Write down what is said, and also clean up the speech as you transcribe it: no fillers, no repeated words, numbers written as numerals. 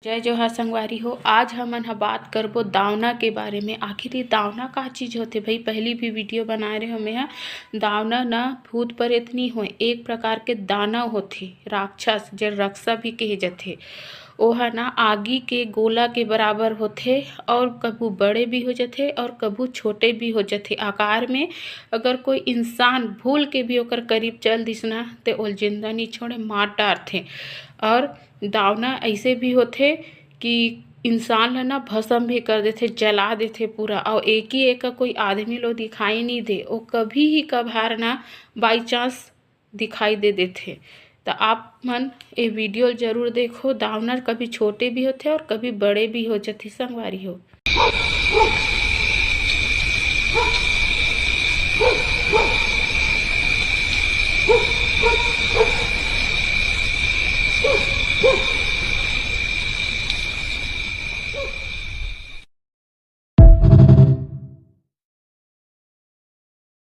जय जोहार संगवारी हो। आज हमन ह बात करबो दावना के बारे में। आखिर ये दावना का चीज़ होथे भाई, पहली भी वीडियो बनाए रहे हो मैं। दावना ना भूत प्रेत नहीं होए, एक प्रकार के दानव होथे, राक्षस जे रक्षा भी कहे जाथे। ओहा ना आगी के गोला के बराबर होथे और कभू बड़े भी हो जाथे और कभू छोटे भी हो जाथे आकार में। अगर कोई इंसान भूल के भी ओकर करीब चल दिस ना तो ओल जिंदा नहीं छोड़े, मार डारथे। और दावना ऐसे भी होथे कि इंसान ला ना भस्म भी कर देथे, जला देथे पूरा। और एक ही एक कोई आदमी लो दिखाई नहीं दे, वो कभी ही कभार ना बाई चांस दिखाई दे देथे। तो आप मन ये वीडियो जरूर देखो। दावना कभी छोटे भी होते और कभी बड़े भी हो जाते संगवारी हो।